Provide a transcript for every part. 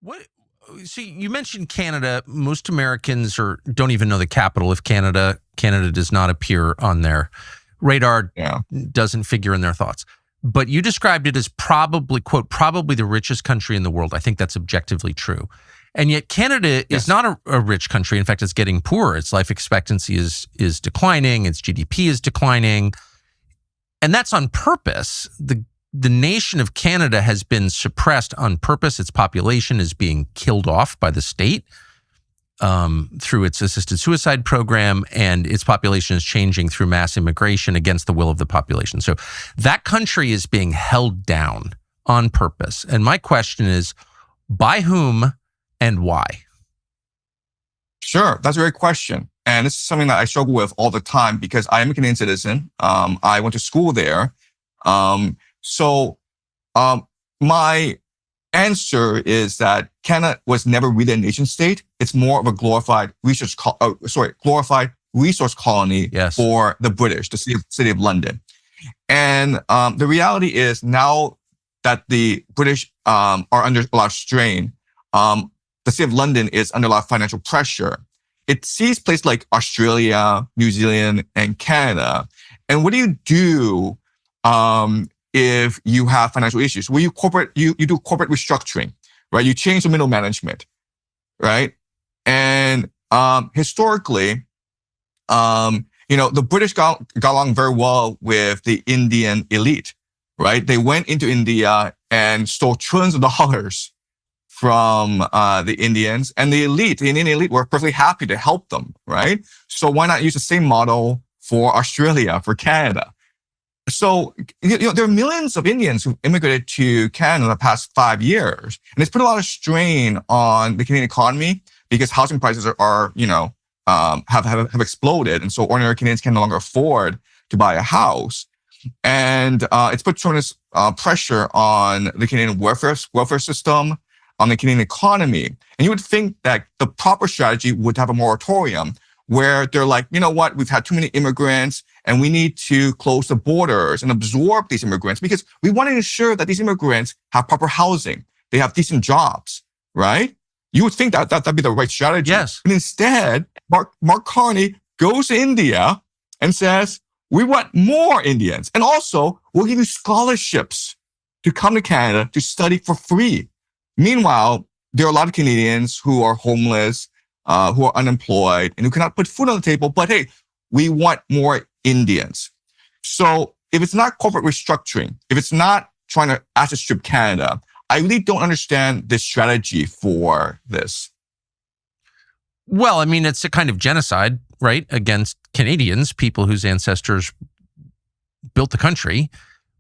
What? So you mentioned Canada. Most Americans don't even know the capital of Canada. Canada does not appear on their radar. Yeah. Doesn't figure in their thoughts. But you described it as probably, quote, probably the richest country in the world. I think that's objectively true. And yet Canada is not a rich country. In fact, it's getting poorer. Its life expectancy is declining. Its GDP is declining. And that's on purpose. The nation of Canada has been suppressed on purpose. Its population is being killed off by the state through its assisted suicide program, and its population is changing through mass immigration against the will of the population. So that country is being held down on purpose. And my question is, by whom and why? Sure, that's a great question. And this is something that I struggle with all the time because I am a Canadian citizen. I went to school there. So my answer is that Canada was never really a nation state. It's more of a glorified resource colony for the British, the city of London. And the reality is now that the British are under a lot of strain, the city of London is under a lot of financial pressure. It sees places like Australia, New Zealand, and Canada. And what do you do if you have financial issues? Well, you do corporate restructuring, right? You change the middle management, right? And historically, the British got along very well with the Indian elite, right? They went into India and stole trillions of dollars from the Indians, and the Indian elite were perfectly happy to help them, right? So why not use the same model for Australia, for Canada? So, there are millions of Indians who immigrated to Canada in the past 5 years, and it's put a lot of strain on the Canadian economy because housing prices have exploded, and so ordinary Canadians can no longer afford to buy a house, and it's put tremendous pressure on the Canadian welfare system, on the Canadian economy. And you would think that the proper strategy would have a moratorium where they're like, you know what, we've had too many immigrants and we need to close the borders and absorb these immigrants because we want to ensure that these immigrants have proper housing, they have decent jobs, right? You would think that that'd be the right strategy. Yes. But instead, Mark Carney goes to India and says, we want more Indians. And also, we'll give you scholarships to come to Canada to study for free. Meanwhile, there are a lot of Canadians who are homeless, who are unemployed, and who cannot put food on the table. But hey, we want more Indians. So if it's not corporate restructuring, if it's not trying to asset strip Canada, I really don't understand the strategy for this. Well, I mean, it's a kind of genocide, right, against Canadians, people whose ancestors built the country.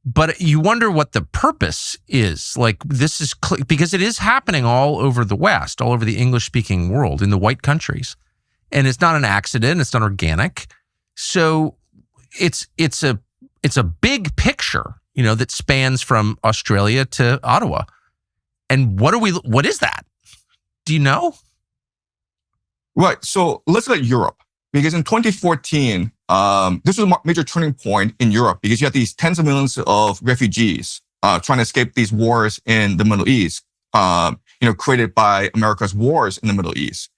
But you wonder what the purpose is. Like, this is because it is happening all over the West, all over the English-speaking world, in the white countries, and it's not an accident. It's not organic. So it's a big picture, that spans from Australia to Ottawa. And what is that? Do you know? Right. So let's look at Europe, because in 2014. This was a major turning point in Europe because you had these tens of millions of refugees trying to escape these wars in the Middle East, created by America's wars in the Middle East.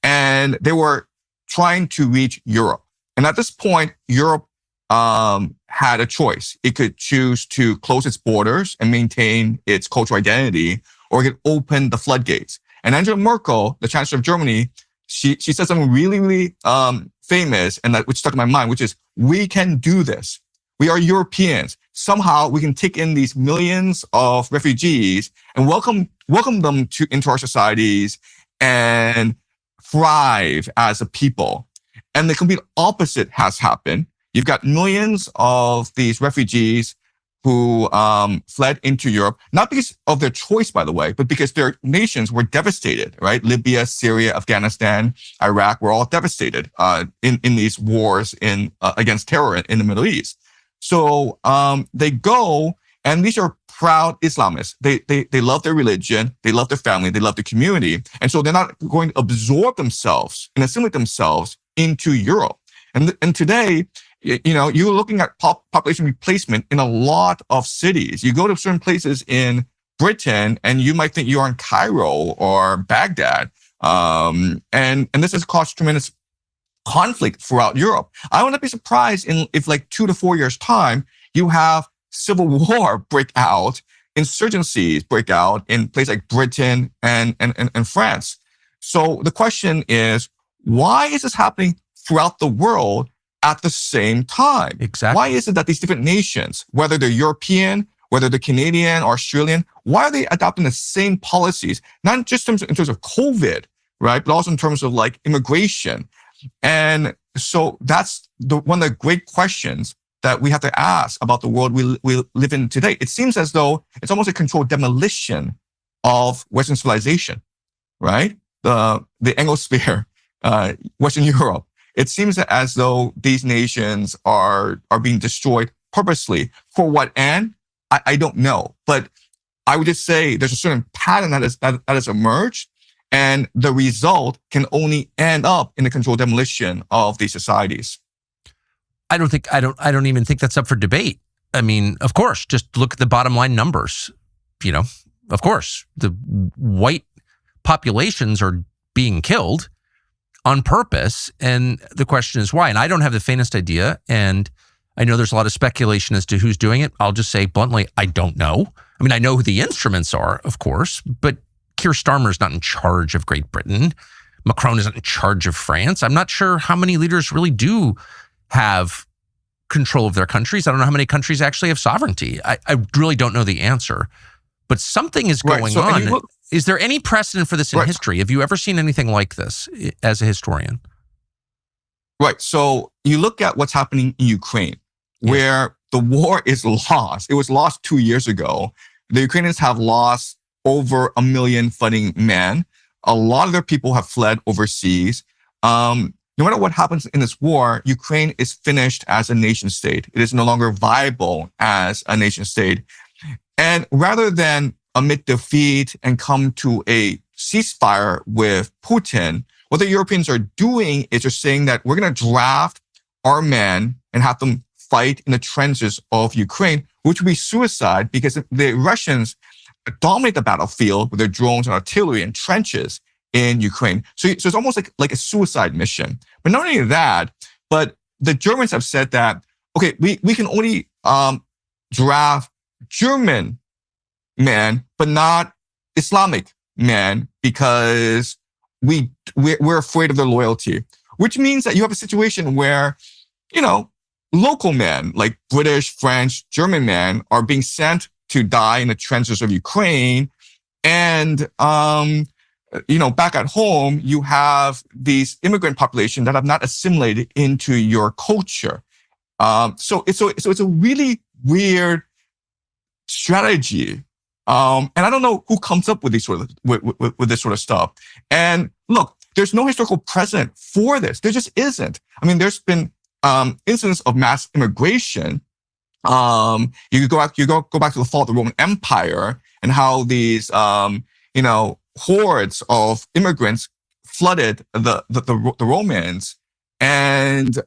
And they were trying to reach Europe. And at this point, Europe had a choice. It could choose to close its borders and maintain its cultural identity, or it could open the floodgates. And Angela Merkel, the Chancellor of Germany, she said something really, really famous, and which stuck in my mind, which is, we can do this. We are Europeans. Somehow we can take in these millions of refugees and welcome them into our societies and thrive as a people. And the complete opposite has happened. You've got millions of these refugees who fled into Europe, not because of their choice, by the way, but because their nations were devastated, right? Libya, Syria, Afghanistan, Iraq were all devastated in these wars against terror in the Middle East. So they go, and these are proud Islamists. They love their religion, they love their family, they love their community. And so they're not going to absorb themselves and assimilate themselves into Europe. And today, you're looking at population replacement in a lot of cities. You go to certain places in Britain, and you might think you're in Cairo or Baghdad. And this has caused tremendous conflict throughout Europe. I would not be surprised if like 2 to 4 years time, you have civil war break out, insurgencies break out in places like Britain and France. So the question is, why is this happening throughout the world at the same time? Exactly. Why is it that these different nations, whether they're European, whether they're Canadian or Australian, why are they adopting the same policies? Not just in terms of COVID, right? But also in terms of like immigration. And so that's one of the great questions that we have to ask about the world we live in today. It seems as though it's almost a controlled demolition of Western civilization, right? The Anglosphere, Western Europe. It seems as though these nations are being destroyed purposely. For what end? I don't know. But I would just say there's a certain pattern that has emerged, and the result can only end up in the controlled demolition of these societies. I don't even think that's up for debate. I mean, of course, just look at the bottom line numbers. You know, of course, the white populations are being killed on purpose. And the question is why? And I don't have the faintest idea. And I know there's a lot of speculation as to who's doing it. I'll just say bluntly, I don't know. I mean, I know who the instruments are, of course, but Keir Starmer's not in charge of Great Britain. Macron isn't in charge of France. I'm not sure how many leaders really do have control of their countries. I don't know how many countries actually have sovereignty. I really don't know the answer. But something is going on. Is there any precedent for this in history? Have you ever seen anything like this as a historian? Right. So you look at what's happening in Ukraine, where the war is lost. It was lost 2 years ago. The Ukrainians have lost over 1 million fighting men. A lot of their people have fled overseas. No matter what happens in this war, Ukraine is finished as a nation state. It is no longer viable as a nation state. And rather than admit defeat and come to a ceasefire with Putin, what the Europeans are doing is they're saying that we're going to draft our men and have them fight in the trenches of Ukraine, which would be suicide because the Russians dominate the battlefield with their drones and artillery and trenches in Ukraine. So it's almost like a suicide mission. But not only that, but the Germans have said that, okay, we can only draft German men, but not Islamic men because we're afraid of their loyalty, which means that you have a situation where, you know, local men like British, French, German men are being sent to die in the trenches of Ukraine. And, you know, back at home, you have these immigrant population that have not assimilated into your culture. So it's a really weird strategy. And I don't know who comes up with these sort of with this sort of stuff. And look, there's no historical precedent for this. There just isn't. I mean, there's been incidents of mass immigration. You go back to the fall of the Roman Empire and how these you know, hordes of immigrants flooded the Romans. And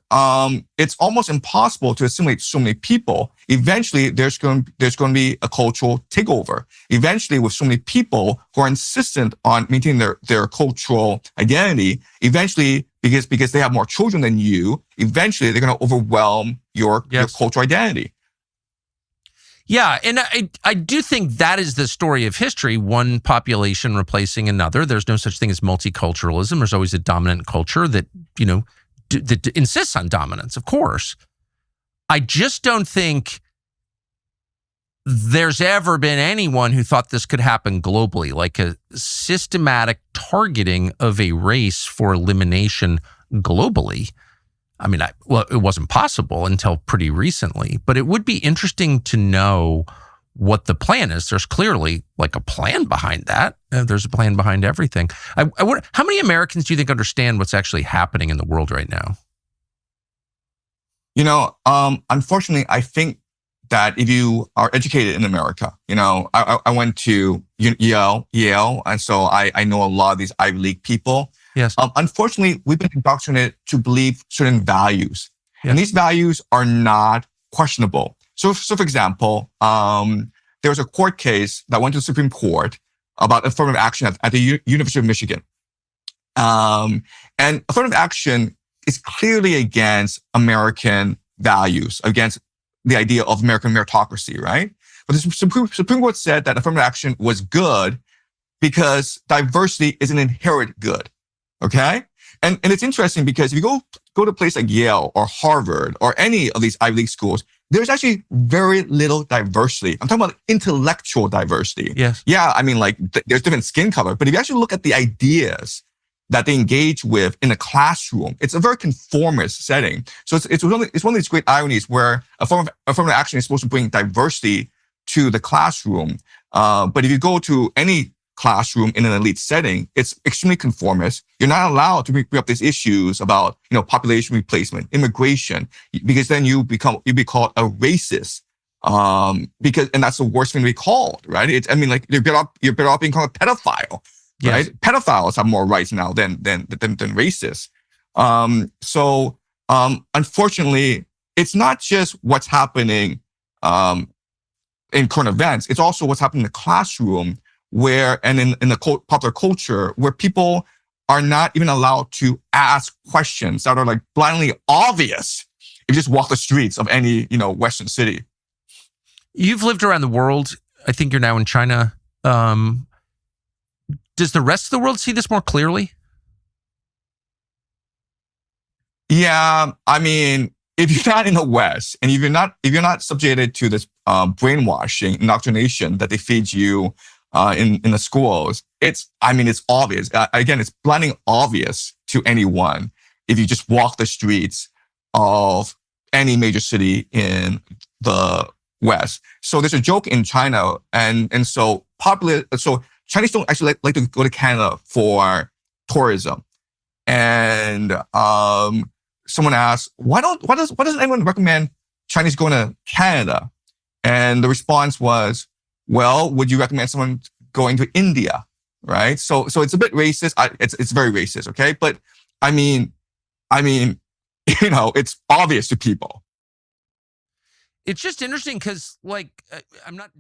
it's almost impossible to assimilate so many people. Eventually, there's going to be a cultural takeover. Eventually, with so many people who are insistent on maintaining their cultural identity, eventually, because they have more children than you, eventually they're going to overwhelm your cultural identity. Yeah, and I do think that is the story of history, one population replacing another. There's no such thing as multiculturalism. There's always a dominant culture that, you know, that insists on dominance, of course. I just don't think there's ever been anyone who thought this could happen globally, like a systematic targeting of a race for elimination globally. I mean, it wasn't possible until pretty recently, but it would be interesting to know what the plan is. There's clearly like a plan behind that. There's a plan behind everything. I wonder, how many Americans do you think understand what's actually happening in the world right now? You know, unfortunately, I think that if you are educated in America, you know, I went to Yale, and so I know a lot of these Ivy League people. Yes. Unfortunately, we've been indoctrinated to believe certain values, and these values are not questionable. So for example, there was a court case that went to the Supreme Court about affirmative action at the University of Michigan. And affirmative action is clearly against American values, against the idea of American meritocracy, right? But the Supreme Court said that affirmative action was good because diversity is an inherent good, okay? And it's interesting because if you go to a place like Yale or Harvard or any of these Ivy League schools, there's actually very little diversity. I'm talking about intellectual diversity. Yes. Yeah, I mean, like there's different skin color, but if you actually look at the ideas that they engage with in a classroom, it's a very conformist setting. So it's one of these great ironies where affirmative action is supposed to bring diversity to the classroom. But if you go to any classroom in an elite setting, it's extremely conformist. You're not allowed to bring up these issues about, population replacement, immigration, because then you be called a racist. And that's the worst thing to be called, right? You're better off being called a pedophile, right? Yes. Pedophiles have more rights now than racists. Unfortunately, it's not just what's happening in current events. It's also what's happening in the classroom and in the popular culture where people are not even allowed to ask questions that are like blindly obvious if you just walk the streets of any, Western city. You've lived around the world. I think you're now in China. Does the rest of the world see this more clearly? Yeah, I mean, if you're not in the West and if you're not subjected to this brainwashing, indoctrination that they feed you in the schools, it's obvious. Again, it's blinding obvious to anyone if you just walk the streets of any major city in the West. So there's a joke in China, and so Chinese don't actually like to go to Canada for tourism. And someone asked, why doesn't anyone recommend Chinese going to Canada? And the response was, well, would you recommend someone going to India? Right? So it's a bit racist. It's very racist, okay? But I mean, it's obvious to people. It's just interesting because, I'm not